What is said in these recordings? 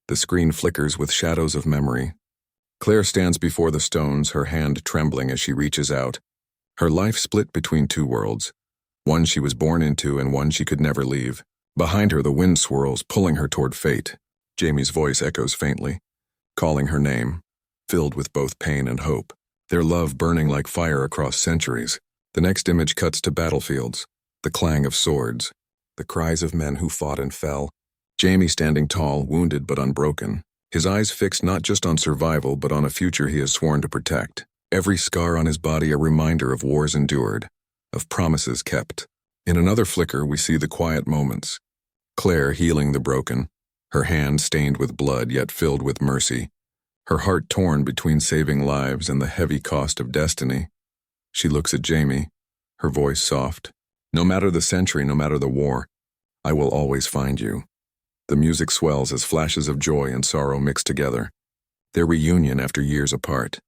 The screen flickers with shadows of memory. Claire stands before the stones, her hand trembling as she reaches out. Her life split between two worlds, one she was born into and one she could never leave. Behind her, the wind swirls, pulling her toward fate. Jamie's voice echoes faintly, calling her name, filled with both pain and hope. Their love burning like fire across centuries. The next image cuts to battlefields, the clang of swords, the cries of men who fought and fell. Jamie standing tall, wounded but unbroken, his eyes fixed not just on survival but on a future he has sworn to protect. Every scar on his body a reminder of wars endured, of promises kept. In another flicker, we see the quiet moments. Claire healing the broken, her hand stained with blood yet filled with mercy, her heart torn between saving lives and the heavy cost of destiny. She looks at Jamie, her voice soft. No matter the century, no matter the war, I will always find you. The music swells as flashes of joy and sorrow mix together. Their reunion after years apart.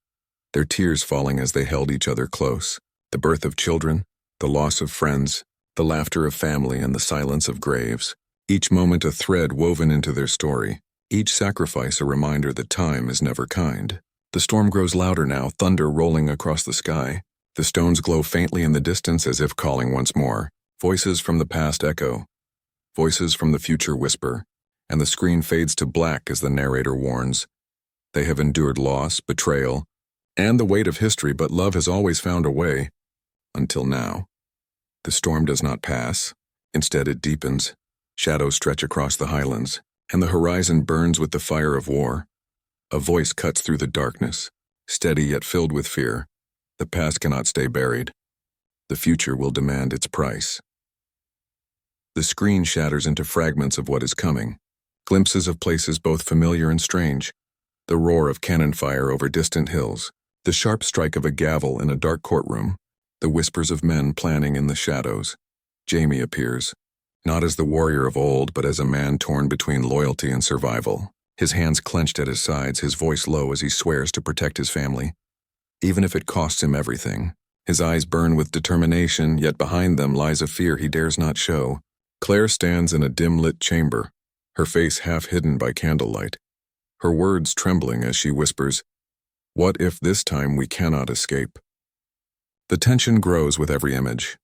Their tears falling as they held each other close. The birth of children, the loss of friends, the laughter of family and the silence of graves. Each moment a thread woven into their story. Each sacrifice a reminder that time is never kind. The storm grows louder now, thunder rolling across the sky. The stones glow faintly in the distance as if calling once more. Voices from the past echo. Voices from the future whisper. And the screen fades to black as the narrator warns. They have endured loss, betrayal, and the weight of history, but love has always found a way. Until now. The storm does not pass. Instead it deepens. Shadows stretch across the highlands, and the horizon burns with the fire of war. A voice cuts through the darkness, steady yet filled with fear. The past cannot stay buried. The future will demand its price. The screen shatters into fragments of what is coming. Glimpses of places both familiar and strange. The roar of cannon fire over distant hills. The sharp strike of a gavel in a dark courtroom. The whispers of men planning in the shadows. Jamie appears, not as the warrior of old, but as a man torn between loyalty and survival. His hands clenched at his sides, his voice low as he swears to protect his family. Even if it costs him everything. His eyes burn with determination, yet behind them lies a fear he dares not show. Claire stands in a dim-lit chamber, her face half hidden by candlelight. Her words trembling as she whispers, "What if this time we cannot escape?" The tension grows with every image.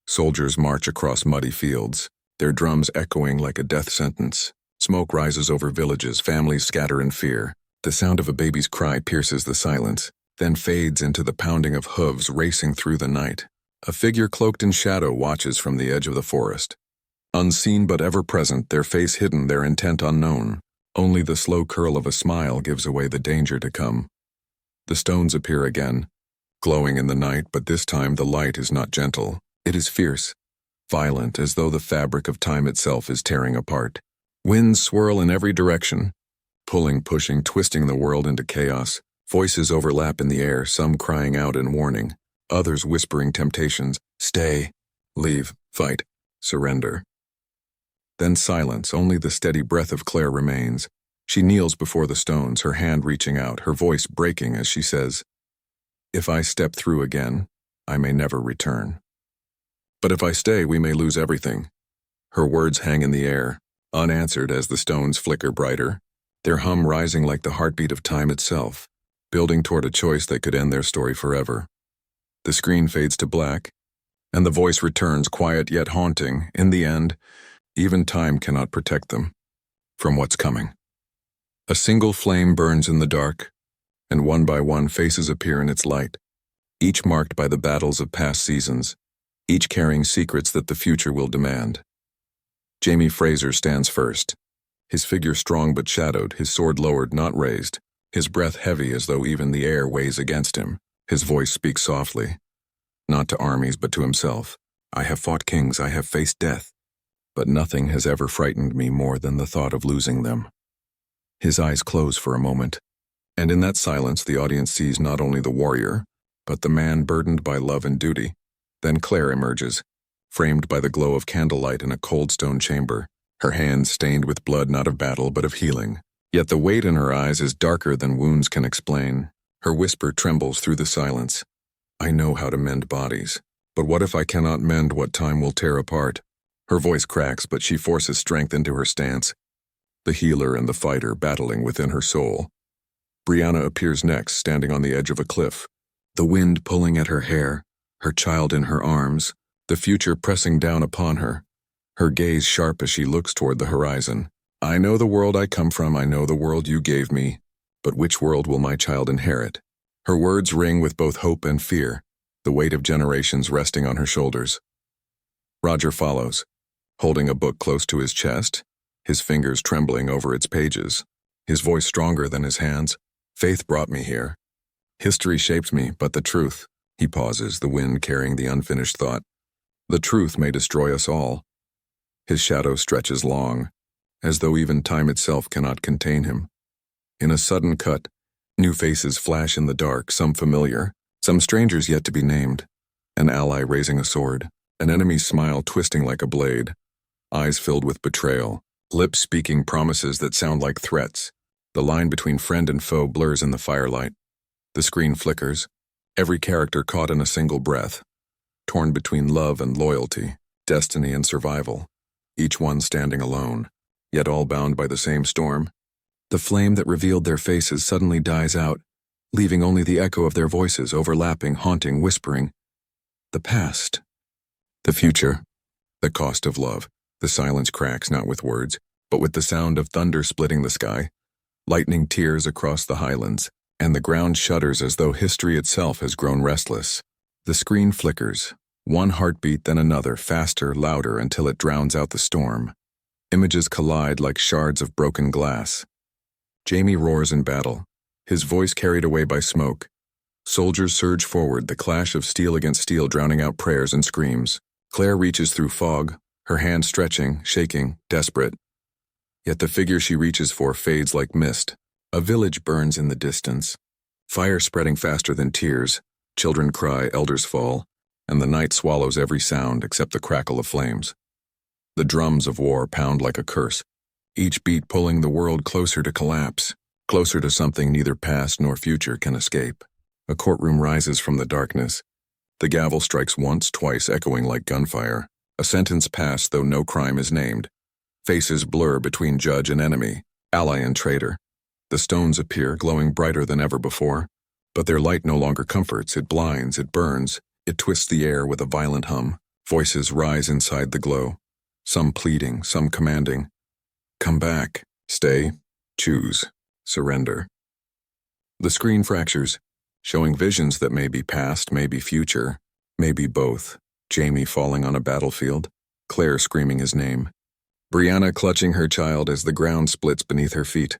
Soldiers march across muddy fields, their drums echoing like a death sentence. Smoke rises over villages, families scatter in fear. The sound of a baby's cry pierces the silence, then fades into the pounding of hooves racing through the night. A figure cloaked in shadow watches from the edge of the forest. Unseen but ever present, their face hidden, their intent unknown. Only the slow curl of a smile gives away the danger to come. The stones appear again, glowing in the night, but this time the light is not gentle. It is fierce, violent, as though the fabric of time itself is tearing apart. Winds swirl in every direction, pulling, pushing, twisting the world into chaos. Voices overlap in the air, some crying out in warning, others whispering temptations. Stay, leave, fight, surrender. Then silence, only the steady breath of Claire remains. She kneels before the stones, her hand reaching out, her voice breaking as she says, "If I step through again, I may never return. But if I stay, we may lose everything." Her words hang in the air, unanswered as the stones flicker brighter, their hum rising like the heartbeat of time itself, building toward a choice that could end their story forever. The screen fades to black, and the voice returns, quiet yet haunting. In the end, even time cannot protect them from what's coming. A single flame burns in the dark, and one by one faces appear in its light, each marked by the battles of past seasons, each carrying secrets that the future will demand. Jamie Fraser stands first, his figure strong but shadowed, his sword lowered, not raised, his breath heavy as though even the air weighs against him. His voice speaks softly, not to armies but to himself. "I have fought kings, I have faced death, but nothing has ever frightened me more than the thought of losing them." His eyes close for a moment, and in that silence the audience sees not only the warrior, but the man burdened by love and duty. Then Claire emerges, framed by the glow of candlelight in a cold stone chamber, her hands stained with blood not of battle but of healing. Yet the weight in her eyes is darker than wounds can explain. Her whisper trembles through the silence. "I know how to mend bodies, but what if I cannot mend what time will tear apart?" Her voice cracks, but she forces strength into her stance. the healer and the fighter battling within her soul. Brianna appears next, standing on the edge of a cliff, the wind pulling at her hair, her child in her arms, the future pressing down upon her, her gaze sharp as she looks toward the horizon. I know the world I come from, I know the world you gave me, but which world will my child inherit? Her words ring with both hope and fear, the weight of generations resting on her shoulders. Roger follows, holding a book close to his chest, his fingers trembling over its pages, his voice stronger than his hands. Faith brought me here. History shaped me, but the truth. He pauses, the wind carrying the unfinished thought. The truth may destroy us all. His shadow stretches long, as though even time itself cannot contain him. In a sudden cut, new faces flash in the dark, some familiar, some strangers yet to be named. An ally raising a sword, an enemy's smile twisting like a blade, eyes filled with betrayal, lips speaking promises that sound like threats. The line between friend and foe blurs in the firelight. The screen flickers, every character caught in a single breath, torn between love and loyalty, destiny and survival, each one standing alone, yet all bound by the same storm. The flame that revealed their faces suddenly dies out, leaving only the echo of their voices overlapping, haunting, whispering. The past. The future. The cost of love. The silence cracks not with words, but with the sound of thunder splitting the sky. Lightning tears across the highlands, and the ground shudders as though history itself has grown restless. The screen flickers, one heartbeat then another, faster, louder, until it drowns out the storm. Images collide like shards of broken glass. Jamie roars in battle, his voice carried away by smoke. Soldiers surge forward, the clash of steel against steel drowning out prayers and screams. Claire reaches through fog, her hand stretching, shaking, desperate. Yet the figure she reaches for fades like mist. A village burns in the distance. Fire spreading faster than tears. Children cry, elders fall, and the night swallows every sound except the crackle of flames. The drums of war pound like a curse, each beat pulling the world closer to collapse, closer to something neither past nor future can escape. A courtroom rises from the darkness. The gavel strikes once, twice, echoing like gunfire. A sentence passed though no crime is named. Faces blur between judge and enemy, ally and traitor. The stones appear, glowing brighter than ever before. But their light no longer comforts, it blinds, it burns, it twists the air with a violent hum. Voices rise inside the glow, some pleading, some commanding. Come back, stay, choose, surrender. The screen fractures, showing visions that may be past, may be future, may be both. Jamie falling on a battlefield, Claire screaming his name. Brianna clutching her child as the ground splits beneath her feet.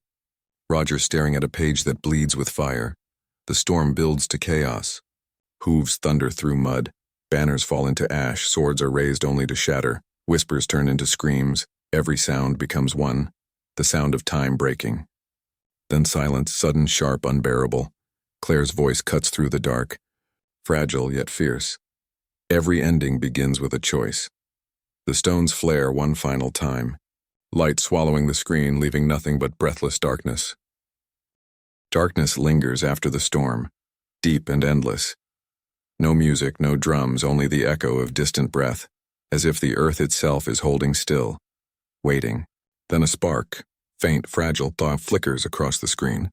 Roger staring at a page that bleeds with fire. The storm builds to chaos. Hooves thunder through mud. Banners fall into ash. Swords are raised only to shatter. Whispers turn into screams. Every sound becomes one. The sound of time breaking. Then silence, sudden, sharp, unbearable. Claire's voice cuts through the dark. Fragile yet fierce. Every ending begins with a choice. The stones flare one final time. Light swallowing the screen, leaving nothing but breathless darkness. Darkness lingers after the storm, deep and endless. No music, no drums, only the echo of distant breath, as if the earth itself is holding still, waiting. Then a spark, faint, fragile thought flickers across the screen.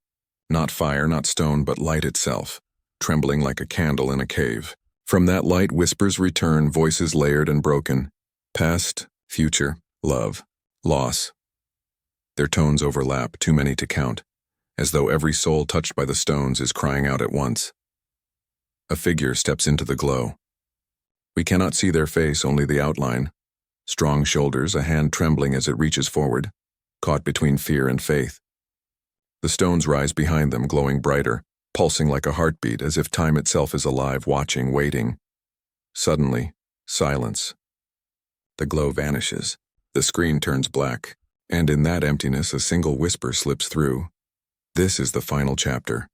Not fire, not stone, but light itself, trembling like a candle in a cave. From that light whispers return, voices layered and broken. Past, future, love, loss. Their tones overlap, too many to count, as though every soul touched by the stones is crying out at once. A figure steps into the glow. We cannot see their face, only the outline. Strong shoulders, a hand trembling as it reaches forward, caught between fear and faith. The stones rise behind them, glowing brighter, pulsing like a heartbeat, as if time itself is alive, watching, waiting. Suddenly, silence. The glow vanishes. The screen turns black, and in that emptiness a single whisper slips through. This is the final chapter.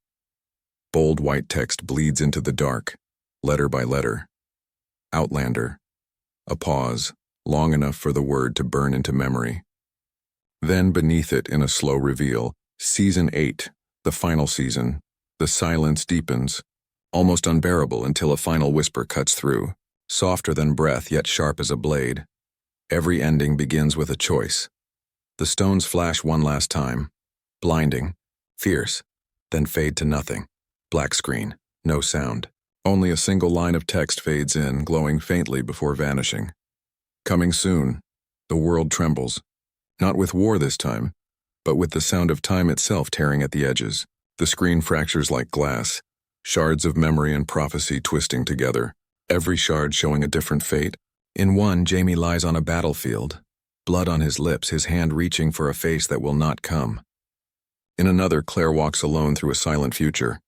Bold white text bleeds into the dark, letter by letter. Outlander. A pause, long enough for the word to burn into memory. Then beneath it, in a slow reveal, Season 8, the final season. The silence deepens, almost unbearable until a final whisper cuts through, softer than breath yet sharp as a blade. Every ending begins with a choice. The stones flash one last time, blinding, fierce, then fade to nothing. Black screen, no sound. Only a single line of text fades in, glowing faintly before vanishing. Coming soon, the world trembles. Not with war this time, but with the sound of time itself tearing at the edges. The screen fractures like glass, shards of memory and prophecy twisting together, every shard showing a different fate. In one, Jamie lies on a battlefield, blood on his lips, his hand reaching for a face that will not come. In another, Claire walks alone through a silent future,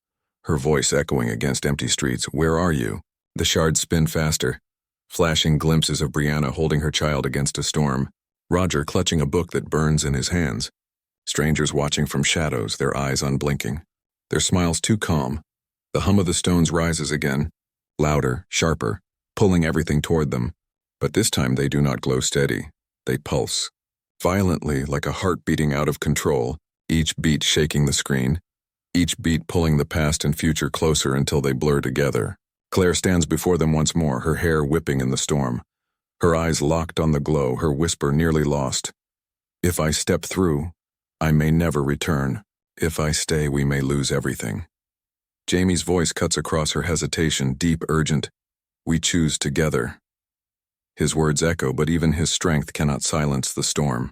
her voice echoing against empty streets. Where are you? The shards spin faster, flashing glimpses of Brianna holding her child against a storm, Roger clutching a book that burns in his hands, strangers watching from shadows, their eyes unblinking, their smiles too calm. The hum of the stones rises again, louder, sharper, pulling everything toward them, but this time they do not glow steady. They pulse, violently like a heart beating out of control, each beat shaking the screen, each beat pulling the past and future closer until they blur together. Claire stands before them once more, her hair whipping in the storm, her eyes locked on the glow, her whisper nearly lost. If I step through, I may never return. If I stay, we may lose everything. Jamie's voice cuts across her hesitation, deep, urgent. We choose together. His words echo, but even his strength cannot silence the storm.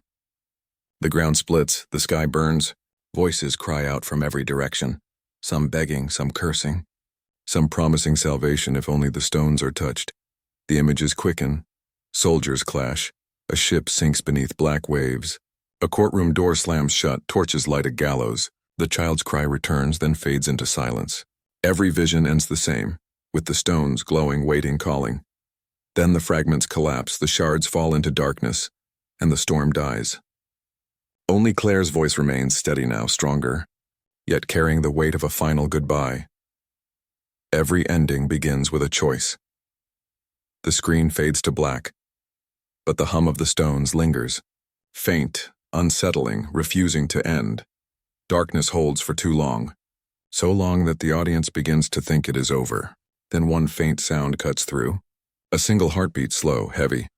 The ground splits, the sky burns, voices cry out from every direction, some begging, some cursing, some promising salvation if only the stones are touched. The images quicken, soldiers clash, a ship sinks beneath black waves, a courtroom door slams shut, torches light a gallows, the child's cry returns, then fades into silence. Every vision ends the same, with the stones glowing, waiting, calling. Then the fragments collapse, the shards fall into darkness, and the storm dies. Only Claire's voice remains, steady now, stronger, yet carrying the weight of a final goodbye. Every ending begins with a choice. The screen fades to black, but the hum of the stones lingers, faint, unsettling, refusing to end. Darkness holds for too long, so long that the audience begins to think it is over. Then one faint sound cuts through, a single heartbeat, slow, heavy.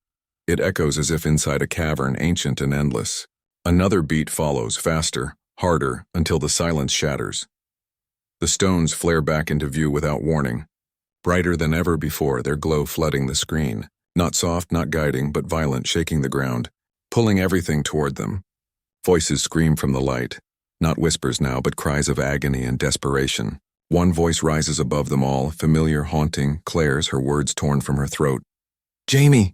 It echoes as if inside a cavern, ancient and endless. Another beat follows, faster, harder, until the silence shatters. The stones flare back into view without warning, brighter than ever before, their glow flooding the screen, not soft, not guiding, but violent, shaking the ground, pulling everything toward them. Voices scream from the light, not whispers now, but cries of agony and desperation. One voice rises above them all, familiar, haunting, Claire's, her words torn from her throat. Jamie!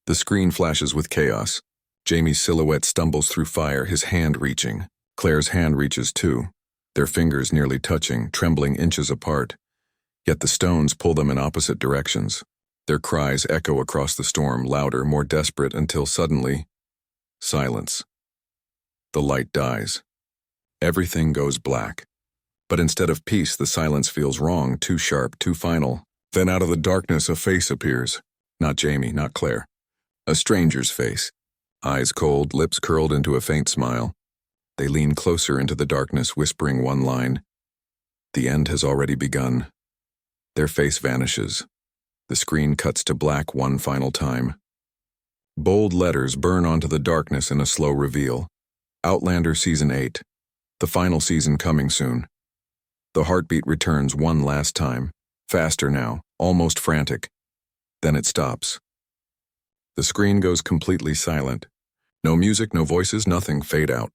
The screen flashes with chaos. Jamie's silhouette stumbles through fire, his hand reaching. Claire's hand reaches too, their fingers nearly touching, trembling inches apart. Yet the stones pull them in opposite directions. Their cries echo across the storm, louder, more desperate, until suddenly, silence. The light dies. Everything goes black. But instead of peace, the silence feels wrong, too sharp, too final. Then out of the darkness a face appears. Not Jamie, not Claire. A stranger's face. Eyes cold, lips curled into a faint smile. They lean closer into the darkness, whispering one line. The end has already begun. Their face vanishes. The screen cuts to black one final time. Bold letters burn onto the darkness in a slow reveal. Outlander Season 8. The final season coming soon. The heartbeat returns one last time. Faster now, almost frantic. Then it stops. The screen goes completely silent. No music, no voices, nothing, fade out.